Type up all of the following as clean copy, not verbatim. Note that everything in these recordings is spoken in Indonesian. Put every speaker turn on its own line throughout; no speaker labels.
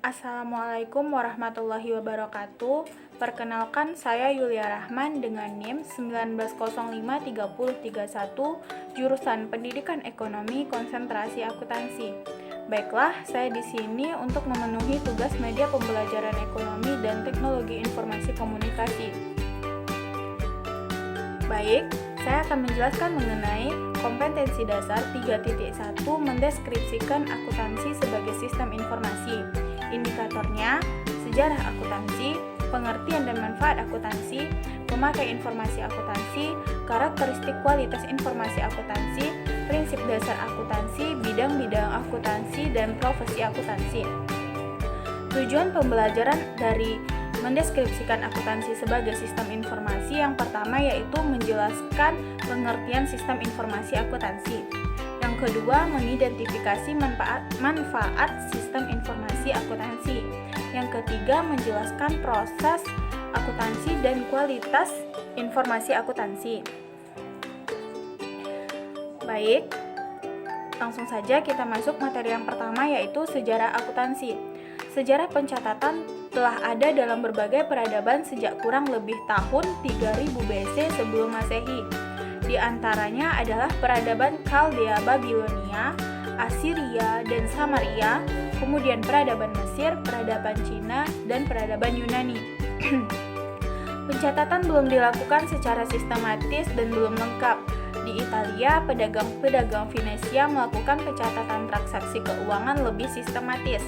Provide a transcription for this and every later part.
Assalamualaikum warahmatullahi wabarakatuh. Perkenalkan, saya Yulia Rahman dengan NIM 19053031, jurusan Pendidikan Ekonomi Konsentrasi Akuntansi. Baiklah, saya di sini untuk memenuhi tugas media pembelajaran ekonomi dan teknologi informasi komunikasi. Baik, saya akan menjelaskan mengenai kompetensi dasar 3.1 mendeskripsikan akuntansi sebagai sistem informasi. Indikatornya, sejarah akuntansi, pengertian dan manfaat akuntansi, pemakai informasi akuntansi, karakteristik kualitas informasi akuntansi, prinsip dasar akuntansi, bidang-bidang akuntansi, dan profesi akuntansi. Tujuan pembelajaran dari mendeskripsikan akuntansi sebagai sistem informasi yang pertama yaitu menjelaskan pengertian sistem informasi akuntansi. Yang kedua, mengidentifikasi manfaat sistem informasi akuntansi. Yang ketiga, menjelaskan proses akuntansi dan kualitas informasi akuntansi. Baik, langsung saja kita masuk materi yang pertama yaitu sejarah akuntansi. Sejarah pencatatan telah ada dalam berbagai peradaban sejak kurang lebih tahun 3000 BC sebelum Masehi. Di antaranya adalah peradaban Kaldea Babilonia, Assyria, dan Samaria, kemudian peradaban Mesir, peradaban Cina, dan peradaban Yunani. Pencatatan belum dilakukan secara sistematis dan belum lengkap. Di Italia, pedagang-pedagang Venesia melakukan pencatatan transaksi keuangan lebih sistematis.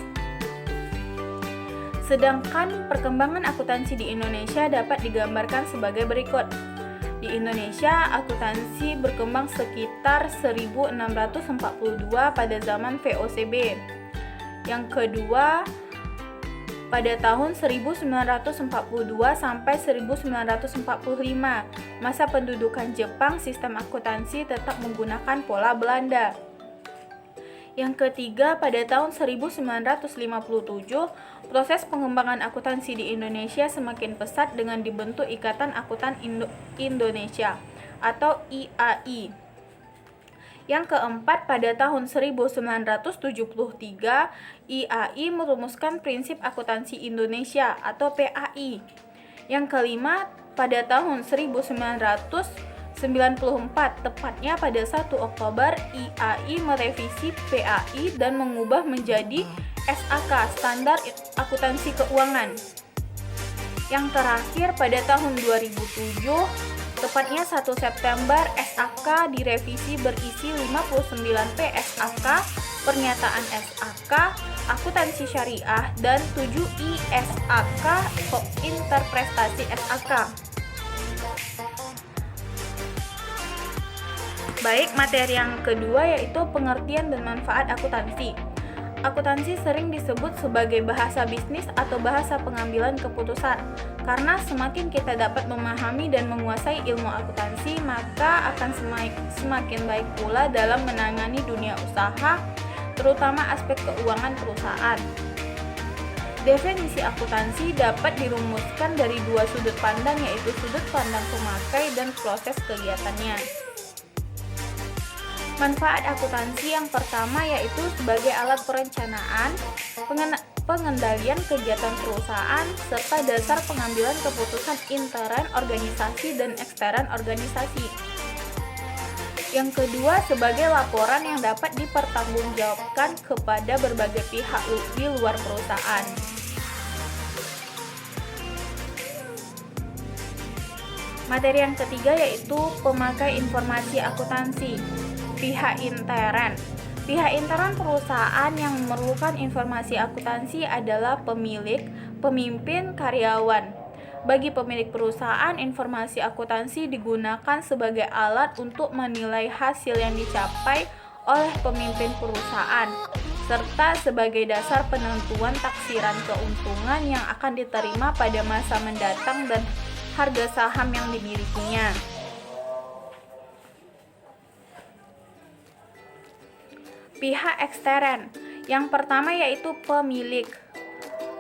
Sedangkan perkembangan akuntansi di Indonesia dapat digambarkan sebagai berikut. Di Indonesia, akuntansi berkembang sekitar 1642 pada zaman VOCB. Yang kedua, pada tahun 1942 sampai 1945, masa pendudukan Jepang, sistem akuntansi tetap menggunakan pola Belanda. Yang ketiga, pada tahun 1957, proses pengembangan akuntansi di Indonesia semakin pesat dengan dibentuk Ikatan Akuntan Indonesia atau IAI. Yang keempat, pada tahun 1973, IAI merumuskan Prinsip Akuntansi Indonesia atau PAI. Yang kelima, pada tahun 1994, tepatnya pada 1 Oktober, IAI merevisi PAI dan mengubah menjadi SAK, Standar Akuntansi Keuangan. Yang terakhir, pada tahun 2007, tepatnya 1 September, SAK direvisi berisi 59 PSAK, pernyataan SAK, akuntansi syariah, dan 7 ISAK, interpretasi SAK. Baik, materi yang kedua yaitu pengertian dan manfaat akuntansi. Akuntansi sering disebut sebagai bahasa bisnis atau bahasa pengambilan keputusan. Karena semakin kita dapat memahami dan menguasai ilmu akuntansi, maka akan semakin baik pula dalam menangani dunia usaha, terutama aspek keuangan perusahaan. Definisi akuntansi dapat dirumuskan dari dua sudut pandang, yaitu sudut pandang pemakai dan proses kegiatannya. Manfaat akuntansi yang pertama yaitu sebagai alat perencanaan, pengendalian kegiatan perusahaan, serta dasar pengambilan keputusan intern organisasi dan ekstern organisasi. Yang kedua, sebagai laporan yang dapat dipertanggungjawabkan kepada berbagai pihak di luar perusahaan. Materi yang ketiga yaitu pemakai informasi akuntansi. Pihak intern. Pihak intern perusahaan yang memerlukan informasi akuntansi adalah pemilik, pemimpin, karyawan. Bagi pemilik perusahaan, informasi akuntansi digunakan sebagai alat untuk menilai hasil yang dicapai oleh pemimpin perusahaan, serta sebagai dasar penentuan taksiran keuntungan yang akan diterima pada masa mendatang dan harga saham yang dimilikinya. Pihak ekstern. Yang pertama yaitu pemilik.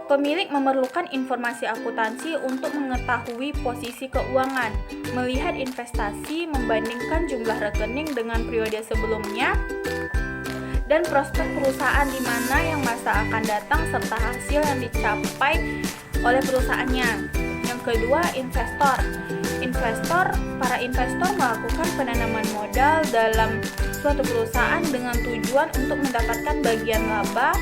Pemilik memerlukan informasi akuntansi untuk mengetahui posisi keuangan, melihat investasi, membandingkan jumlah rekening dengan periode sebelumnya, dan prospek perusahaan di mana yang masa akan datang serta hasil yang dicapai oleh perusahaannya. Yang kedua, investor. Para investor melakukan penanaman modal dalam suatu perusahaan dengan tujuan untuk mendapatkan bagian laba.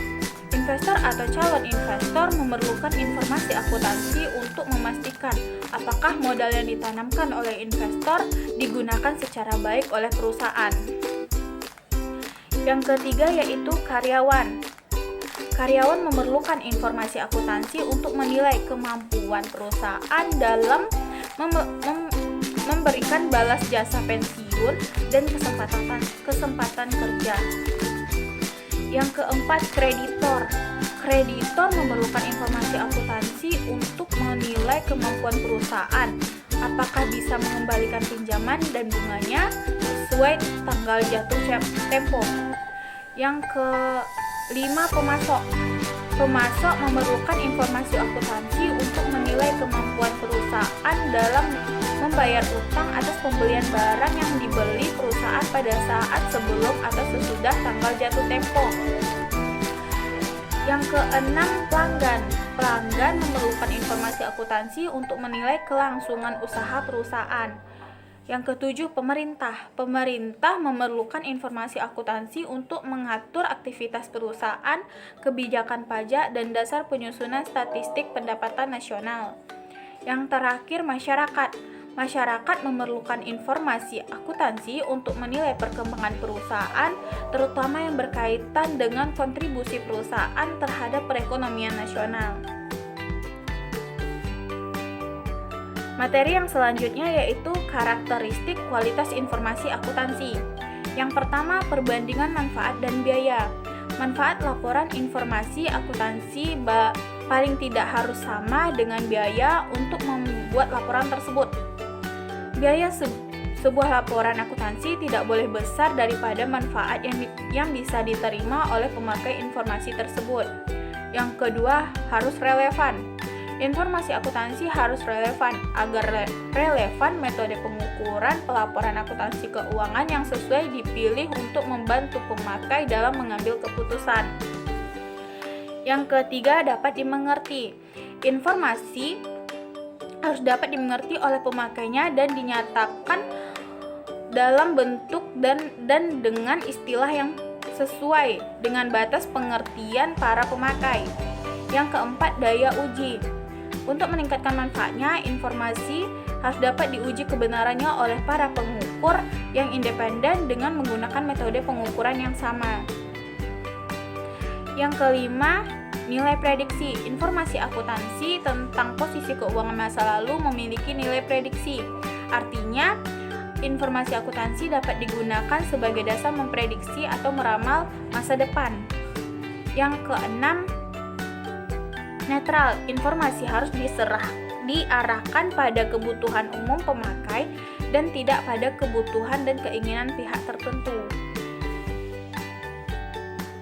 Investor atau calon investor memerlukan informasi akuntansi untuk memastikan apakah modal yang ditanamkan oleh investor digunakan secara baik oleh perusahaan. Yang ketiga yaitu karyawan. Karyawan memerlukan informasi akuntansi untuk menilai kemampuan perusahaan dalam memberikan balas jasa pensiun dan kesempatan kerja. Yang keempat, kreditor. Kreditor memerlukan informasi akuntansi untuk menilai kemampuan perusahaan, apakah bisa mengembalikan pinjaman dan bunganya sesuai tanggal jatuh tempo. Yang kelima, pemasok. Pemasok memerlukan informasi akuntansi untuk menilai kemampuan perusahaan dalam membayar utang atas pembelian barang yang dibeli perusahaan pada saat sebelum atau sesudah tanggal jatuh tempo. Yang keenam, pelanggan. Pelanggan memerlukan informasi akuntansi untuk menilai kelangsungan usaha perusahaan. Yang ketujuh, pemerintah. Pemerintah memerlukan informasi akuntansi untuk mengatur aktivitas perusahaan, kebijakan pajak, dan dasar penyusunan statistik pendapatan nasional. Yang terakhir, masyarakat. Masyarakat memerlukan informasi akuntansi untuk menilai perkembangan perusahaan, terutama yang berkaitan dengan kontribusi perusahaan terhadap perekonomian nasional. Materi yang selanjutnya yaitu karakteristik kualitas informasi akuntansi. Yang pertama, perbandingan manfaat dan biaya. Manfaat laporan informasi akuntansi paling tidak harus sama dengan biaya untuk membuat laporan tersebut. Biaya sebuah laporan akuntansi tidak boleh besar daripada manfaat yang bisa diterima oleh pemakai informasi tersebut. Yang kedua, harus relevan. Informasi akuntansi harus relevan. Agar relevan, metode pengukuran pelaporan akuntansi keuangan yang sesuai dipilih untuk membantu pemakai dalam mengambil keputusan. Yang ketiga, dapat dimengerti. Informasi harus dapat dimengerti oleh pemakainya dan dinyatakan dalam bentuk dan dengan istilah yang sesuai dengan batas pengertian para pemakai. Yang keempat, daya uji. Untuk meningkatkan manfaatnya, informasi harus dapat diuji kebenarannya oleh para pengukur yang independen dengan menggunakan metode pengukuran yang sama. Yang kelima, nilai prediksi. Informasi akuntansi tentang posisi keuangan masa lalu memiliki nilai prediksi. Artinya, informasi akuntansi dapat digunakan sebagai dasar memprediksi atau meramal masa depan. Yang keenam, netral. Informasi harus diarahkan pada kebutuhan umum pemakai dan tidak pada kebutuhan dan keinginan pihak tertentu.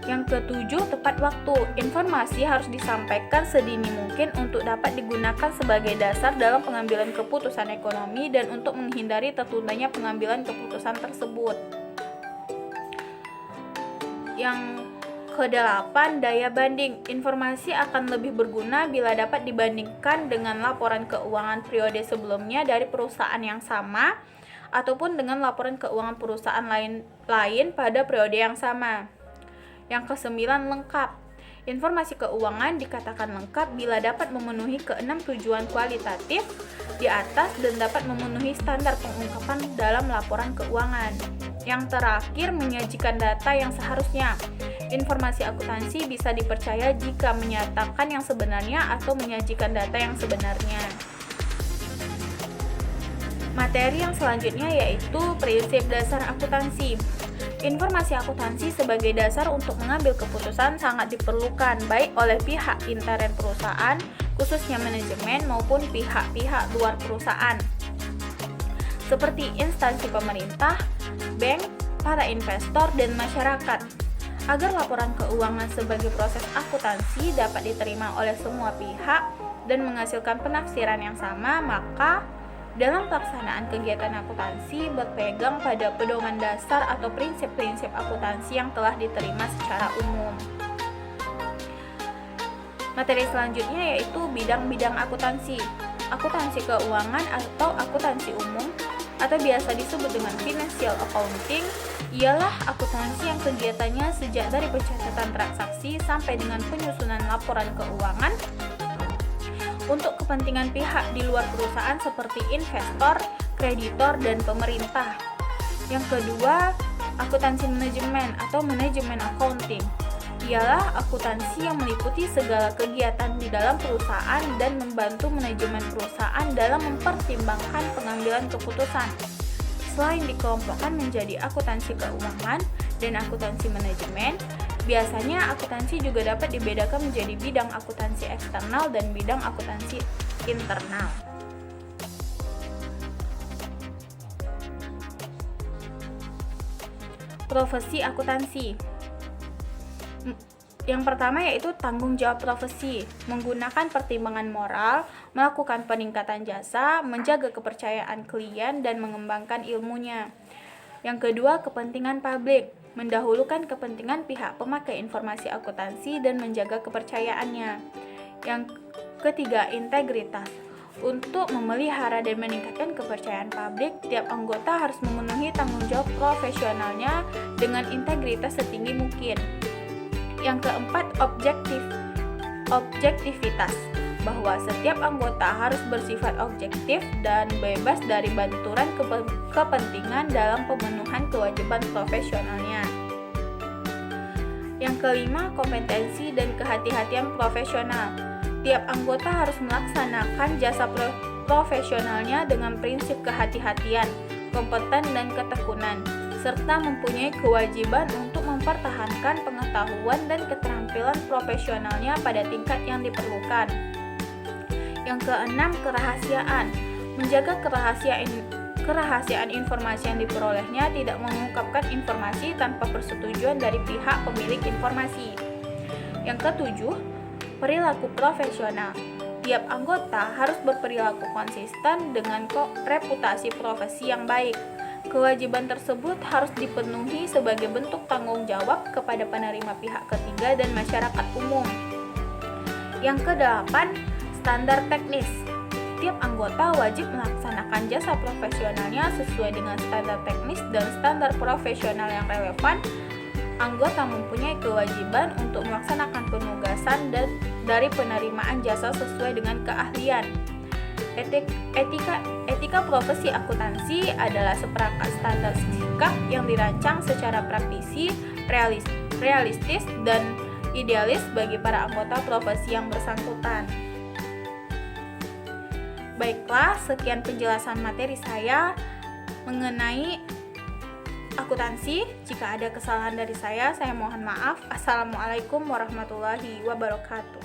Yang ketujuh, tepat waktu. Informasi harus disampaikan sedini mungkin untuk dapat digunakan sebagai dasar dalam pengambilan keputusan ekonomi dan untuk menghindari tertundanya pengambilan keputusan tersebut. Yang kedelapan, daya banding. Informasi akan lebih berguna bila dapat dibandingkan dengan laporan keuangan periode sebelumnya dari perusahaan yang sama ataupun dengan laporan keuangan perusahaan lain pada periode yang sama. Yang kesembilan, lengkap. Informasi keuangan dikatakan lengkap bila dapat memenuhi keenam tujuan kualitatif di atas dan dapat memenuhi standar pengungkapan dalam laporan keuangan. Yang terakhir, menyajikan data yang seharusnya. Informasi akuntansi bisa dipercaya jika menyatakan yang sebenarnya atau menyajikan data yang sebenarnya. Materi yang selanjutnya yaitu prinsip dasar akuntansi. Informasi akuntansi sebagai dasar untuk mengambil keputusan sangat diperlukan baik oleh pihak intern perusahaan, khususnya manajemen, maupun pihak-pihak luar perusahaan, seperti instansi pemerintah, bank, para investor, dan masyarakat. Agar laporan keuangan sebagai proses akuntansi dapat diterima oleh semua pihak dan menghasilkan penafsiran yang sama, maka Dalam pelaksanaan kegiatan akuntansi berpegang pada pedoman dasar atau prinsip-prinsip akuntansi yang telah diterima secara umum. Materi selanjutnya yaitu bidang-bidang akuntansi. Akuntansi keuangan atau akuntansi umum atau biasa disebut dengan financial accounting ialah akuntansi yang kegiatannya sejak dari pencatatan transaksi sampai dengan penyusunan laporan keuangan untuk kepentingan pihak di luar perusahaan seperti investor, kreditor, dan pemerintah. Yang kedua, akuntansi manajemen atau manajemen accounting ialah akuntansi yang meliputi segala kegiatan di dalam perusahaan dan membantu manajemen perusahaan dalam mempertimbangkan pengambilan keputusan. Selain dikelompokkan menjadi akuntansi keuangan dan akuntansi manajemen, biasanya akuntansi juga dapat dibedakan menjadi bidang akuntansi eksternal dan bidang akuntansi internal. Profesi akuntansi. Yang pertama yaitu tanggung jawab profesi, menggunakan pertimbangan moral, melakukan peningkatan jasa, menjaga kepercayaan klien, dan mengembangkan ilmunya. Yang kedua, kepentingan publik, mendahulukan kepentingan pihak pemakai informasi akuntansi dan menjaga kepercayaannya. Yang ketiga, integritas. Untuk memelihara dan meningkatkan kepercayaan publik, tiap anggota harus memenuhi tanggung jawab profesionalnya dengan integritas setinggi mungkin. Yang keempat, objektivitas, bahwa setiap anggota harus bersifat objektif dan bebas dari benturan kepentingan dalam pemenuhan kewajiban profesionalnya. Yang kelima, kompetensi dan kehati-hatian profesional. Tiap anggota harus melaksanakan jasa profesionalnya dengan prinsip kehati-hatian, kompeten dan ketekunan, serta mempunyai kewajiban untuk mempertahankan pengetahuan dan keterampilan profesionalnya pada tingkat yang diperlukan. Yang keenam, kerahasiaan. Menjaga kerahasiaan informasi yang diperolehnya, tidak mengungkapkan informasi tanpa persetujuan dari pihak pemilik informasi. Yang ketujuh, perilaku profesional. Tiap anggota harus berperilaku konsisten dengan reputasi profesi yang baik. Kewajiban tersebut harus dipenuhi sebagai bentuk tanggung jawab kepada penerima pihak ketiga dan masyarakat umum. Yang kedelapan, standar teknis. Tiap anggota wajib melaksanakan jasa profesionalnya sesuai dengan standar teknis dan standar profesional yang relevan. Anggota mempunyai kewajiban untuk melaksanakan penugasan dari penerimaan jasa sesuai dengan keahlian. Etika profesi akuntansi adalah seperangkat standar sikap yang dirancang secara praktisi, realistis, dan idealis bagi para anggota profesi yang bersangkutan. Baiklah, sekian penjelasan materi saya mengenai akuntansi. Jika ada kesalahan dari saya mohon maaf. Assalamualaikum warahmatullahi wabarakatuh.